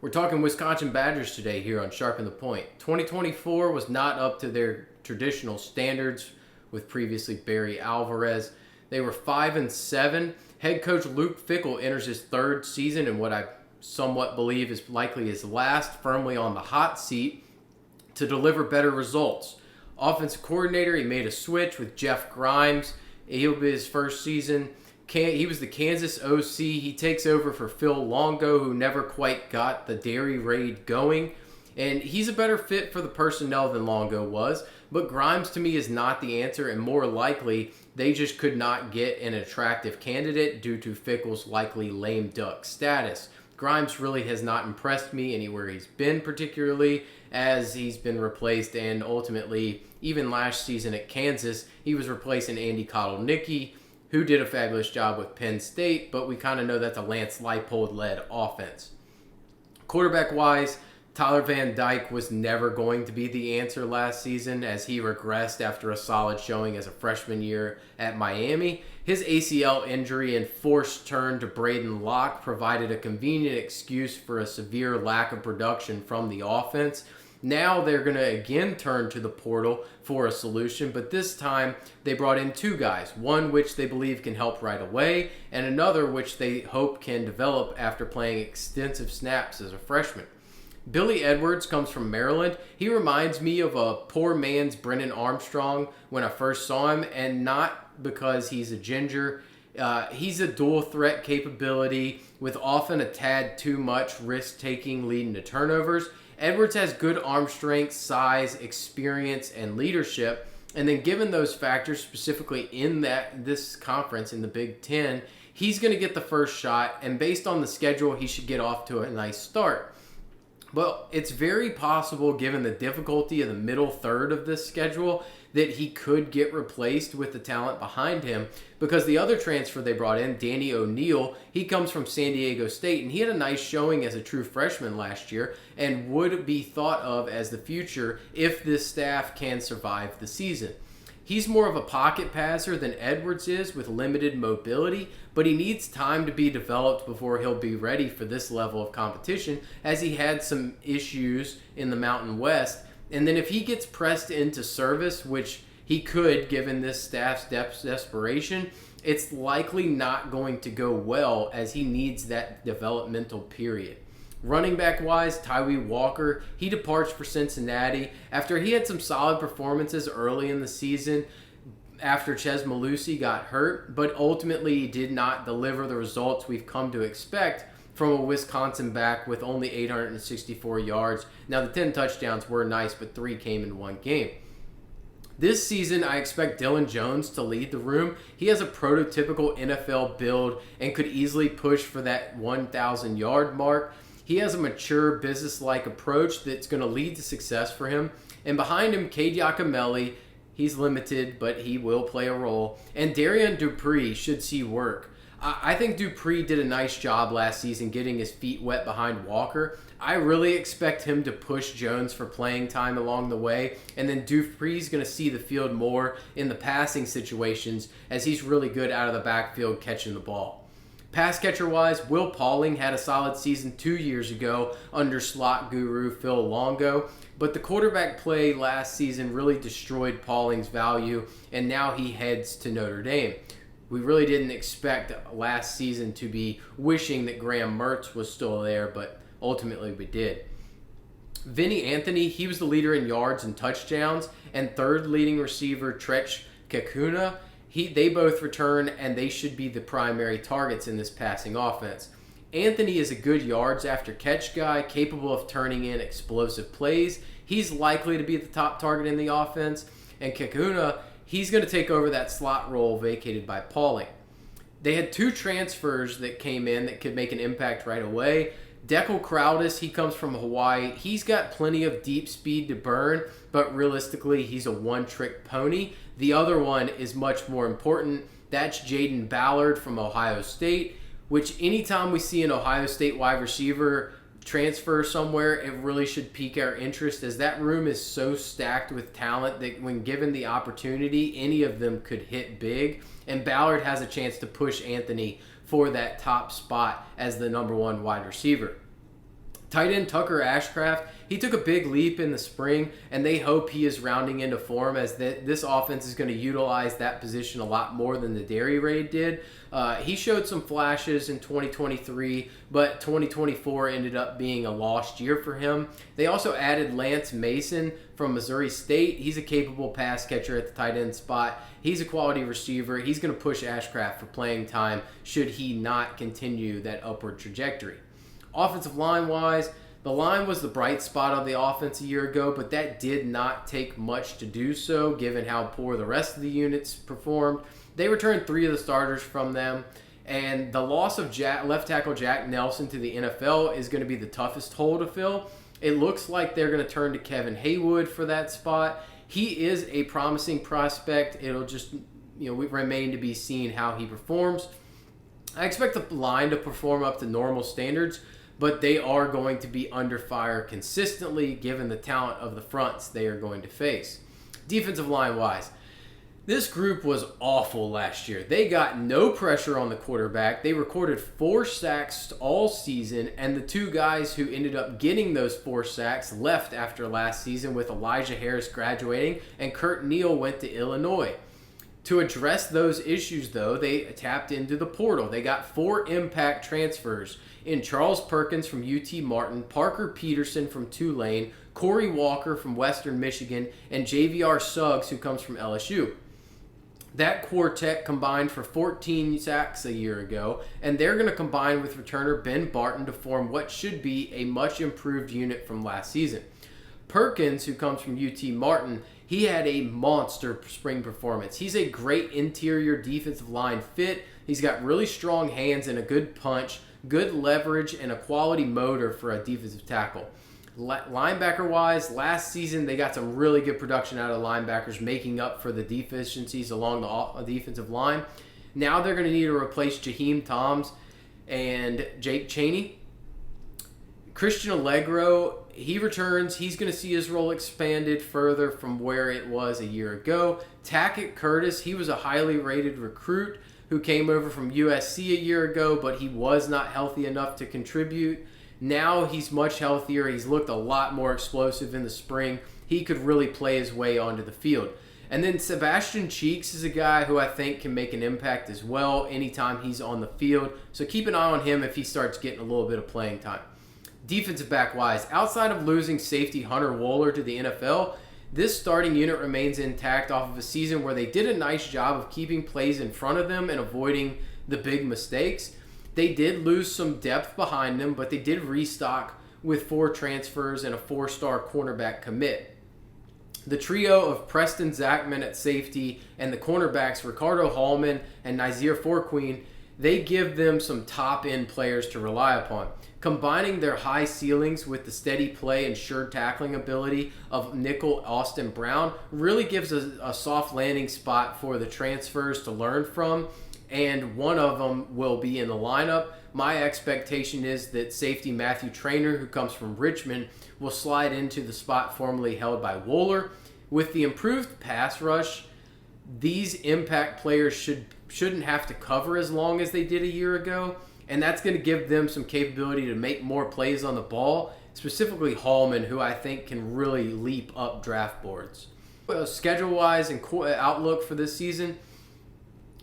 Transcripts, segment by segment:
We're talking Wisconsin Badgers today here on Sharpen the Point. 2024 was not up to their traditional standards with previously Barry Alvarez. They were 5-7. Head coach Luke Fickell enters his third season in what I somewhat believe is likely his last, firmly on the hot seat to deliver better results. Offensive coordinator, he made a switch with Jeff Grimes. He'll be his first season. He was the Kansas OC. He takes over for Phil Longo, who never quite got the Dairy Raid going. And he's a better fit for the personnel than Longo was. But Grimes, to me, is not the answer. And more likely, they just could not get an attractive candidate due to Fickell's likely lame duck status. Grimes really has not impressed me anywhere he's been, particularly as he's been replaced. And ultimately, even last season at Kansas, he was replacing Andy Kotelnicki, who did a fabulous job with Penn State, but we kind of know that's a Lance Leipold-led offense. Quarterback-wise, Tyler Van Dyke was never going to be the answer last season as he regressed after a solid showing as a freshman year at Miami. His ACL injury and forced turn to Braden Locke provided a convenient excuse for a severe lack of production from the offense. Now they're going to again turn to the portal for a solution, but this time they brought in two guys, one which they believe can help right away, and another which they hope can develop after playing extensive snaps as a freshman. Billy Edwards comes from Maryland. He reminds me of a poor man's Brennan Armstrong when I first saw him, and not because he's a ginger. He's a dual threat capability with often a tad too much risk-taking leading to turnovers. Edwards has good arm strength, size, experience, and leadership. And then given those factors, specifically in this conference, in the Big Ten, he's going to get the first shot. And based on the schedule, he should get off to a nice start. But it's very possible, given the difficulty of the middle third of this schedule, that he could get replaced with the talent behind him, because the other transfer they brought in, Danny O'Neal, he comes from San Diego State, and he had a nice showing as a true freshman last year and would be thought of as the future if this staff can survive the season. He's more of a pocket passer than Edwards is with limited mobility, but he needs time to be developed before he'll be ready for this level of competition, as he had some issues in the Mountain West. And then if he gets pressed into service, which he could given this staff's desperation, it's likely not going to go well as he needs that developmental period. Running back wise, Tyree Walker, he departs for Cincinnati after he had some solid performances early in the season after Chez Mellusi got hurt, but ultimately he did not deliver the results we've come to expect from a Wisconsin back with only 864 yards. Now the 10 touchdowns were nice, but 3 came in one game. This season, I expect Dylan Jones to lead the room. He has a prototypical NFL build and could easily push for that 1,000-yard mark. He has a mature, business-like approach that's going to lead to success for him. And behind him, Cade Yakimelli, he's limited, but he will play a role. And Darian Dupree should see work. I think Dupree did a nice job last season getting his feet wet behind Walker. I really expect him to push Jones for playing time along the way. And then Dupree's going to see the field more in the passing situations as he's really good out of the backfield catching the ball. Pass catcher-wise, Will Pauling had a solid season 2 years ago under slot guru Phil Longo, but the quarterback play last season really destroyed Pauling's value, and now he heads to Notre Dame. We really didn't expect last season to be wishing that Graham Mertz was still there, but ultimately we did. Vinny Anthony, he was the leader in yards and touchdowns, and third leading receiver Tretch Kakuna, they both return, and they should be the primary targets in this passing offense. Anthony is a good yards after catch guy, capable of turning in explosive plays. He's likely to be the top target in the offense. And Kakuna, he's going to take over that slot role vacated by Pauling. They had 2 transfers that came in that could make an impact right away. Dekel Crowdis, he comes from Hawaii. He's got plenty of deep speed to burn, but realistically, he's a one-trick pony. The other one is much more important. That's Jaden Ballard from Ohio State, which anytime we see an Ohio State wide receiver transfer somewhere, it really should pique our interest, as that room is so stacked with talent that when given the opportunity, any of them could hit big. And Ballard has a chance to push Anthony for that top spot as the number 1 wide receiver. Tight end Tucker Ashcraft, he took a big leap in the spring, and they hope he is rounding into form as this offense is going to utilize that position a lot more than the Dairy Raid did. He showed some flashes in 2023, but 2024 ended up being a lost year for him. They also added Lance Mason from Missouri State. He's a capable pass catcher at the tight end spot. He's a quality receiver. He's going to push Ashcraft for playing time should he not continue that upward trajectory. Offensive line-wise, the line was the bright spot of the offense a year ago, but that did not take much to do so given how poor the rest of the units performed. They returned 3 of the starters from them, and the loss of left tackle Jack Nelson to the NFL is going to be the toughest hole to fill. It looks like they're going to turn to Kevin Haywood for that spot. He is a promising prospect. It'll just remain to be seen how he performs. I expect the line to perform up to normal standards, but they are going to be under fire consistently given the talent of the fronts they are going to face. Defensive line-wise, this group was awful last year. They got no pressure on the quarterback. They recorded 4 sacks all season, and the 2 guys who ended up getting those 4 sacks left after last season, with Elijah Harris graduating and Kurt Neal went to Illinois. To address those issues, though, they tapped into the portal. They got 4 impact transfers in Charles Perkins from UT Martin, Parker Peterson from Tulane, Corey Walker from Western Michigan, and JVR Suggs, who comes from LSU. That quartet combined for 14 sacks a year ago, and they're going to combine with returner Ben Barton to form what should be a much improved unit from last season. Perkins, who comes from UT Martin, he had a monster spring performance. He's a great interior defensive line fit. He's got really strong hands and a good punch, good leverage, and a quality motor for a defensive tackle. Linebacker-wise, last season they got some really good production out of linebackers, making up for the deficiencies along the defensive line. Now they're going to need to replace Jaheim Toms and Jake Chaney. Christian Allegro, he returns. He's going to see his role expanded further from where it was a year ago. Tackett Curtis, he was a highly rated recruit who came over from USC a year ago, but he was not healthy enough to contribute. Now he's much healthier. He's looked a lot more explosive in the spring. He could really play his way onto the field. And then Sebastian Cheeks is a guy who I think can make an impact as well anytime he's on the field. So keep an eye on him if he starts getting a little bit of playing time. Defensive back-wise, outside of losing safety Hunter Wohler to the NFL, this starting unit remains intact off of a season where they did a nice job of keeping plays in front of them and avoiding the big mistakes. They did lose some depth behind them, but they did restock with 4 transfers and a 4-star cornerback commit. The trio of Preston Zachman at safety and the cornerbacks Ricardo Hallman and Nazir Forqueen, they give them some top-end players to rely upon. Combining their high ceilings with the steady play and sure tackling ability of nickel Austin Brown really gives a soft landing spot for the transfers to learn from, and one of them will be in the lineup. My expectation is that safety Matthew Traynor, who comes from Richmond, will slide into the spot formerly held by Wohler. With the improved pass rush, these impact players shouldn't have to cover as long as they did a year ago, and that's going to give them some capability to make more plays on the ball, specifically Hallman, who I think can really leap up draft boards. Schedule-wise and outlook for this season,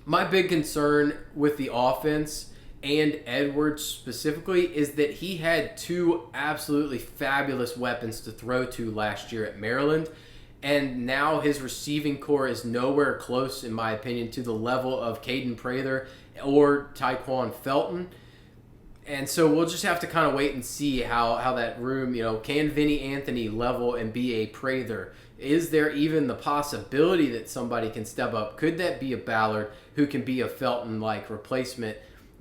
my big concern with the offense and Edwards specifically is that he had 2 absolutely fabulous weapons to throw to last year at Maryland, and now his receiving core is nowhere close, in my opinion, to the level of Caden Prather or Tyquan Felton. And so we'll just have to kind of wait and see how that room, can Vinny Anthony level and be a Prather? Is there even the possibility that somebody can step up? Could that be a Ballard who can be a Felton-like replacement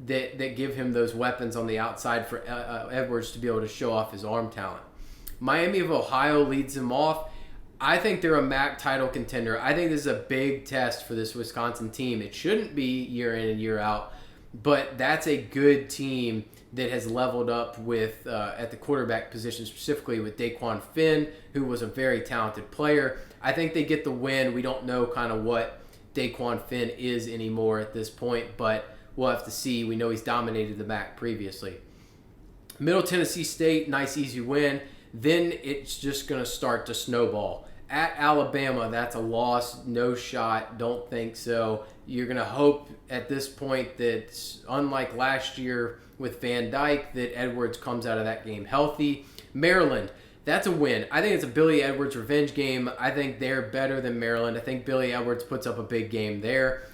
that give him those weapons on the outside for Edwards to be able to show off his arm talent? Miami of Ohio leads them off. I think they're a MAC title contender. I think this is a big test for this Wisconsin team. It shouldn't be year in and year out, but that's a good team that has leveled up with at the quarterback position, specifically with Daquan Finn, who was a very talented player. I think they get the win. We don't know kind of what Daquan Finn is anymore at this point, but we'll have to see. We know he's dominated the MAC previously. Middle Tennessee State, nice easy win. Then it's just going to start to snowball. At Alabama, that's a loss, no shot, don't think so. You're going to hope at this point that, unlike last year with Van Dyke, that Edwards comes out of that game healthy. Maryland, that's a win. I think it's a Billy Edwards revenge game. I think they're better than Maryland. I think Billy Edwards puts up a big game there.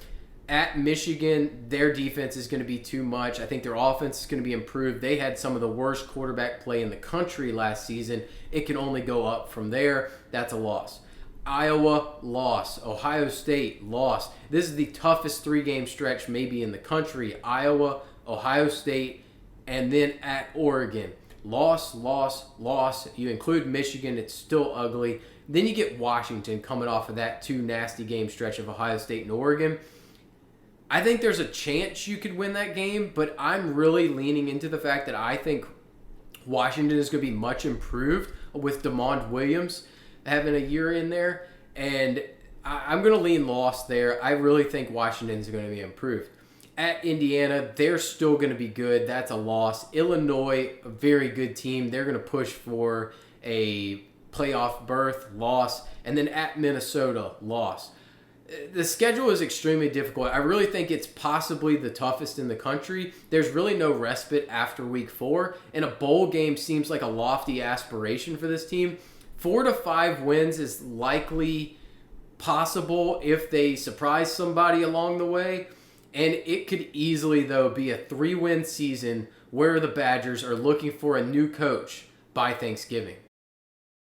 At Michigan, their defense is going to be too much. I think their offense is going to be improved. They had some of the worst quarterback play in the country last season. It can only go up from there. That's a loss. Iowa, loss. Ohio State, loss. This is the toughest 3-game stretch maybe in the country. Iowa, Ohio State, and then at Oregon. Loss, loss, loss. You include Michigan, it's still ugly. Then you get Washington coming off of that 2 nasty game stretch of Ohio State and Oregon. I think there's a chance you could win that game, but I'm really leaning into the fact that I think Washington is going to be much improved with DeMond Williams having a year in there, and I'm going to lean loss there. I really think Washington's going to be improved. At Indiana, they're still going to be good. That's a loss. Illinois, a very good team. They're going to push for a playoff berth, loss. And then at Minnesota, loss. The schedule is extremely difficult. I really think it's possibly the toughest in the country. There's really no respite after week 4, and a bowl game seems like a lofty aspiration for this team. 4 to 5 wins is likely possible if they surprise somebody along the way, and it could easily, though, be a 3-win season where the Badgers are looking for a new coach by Thanksgiving.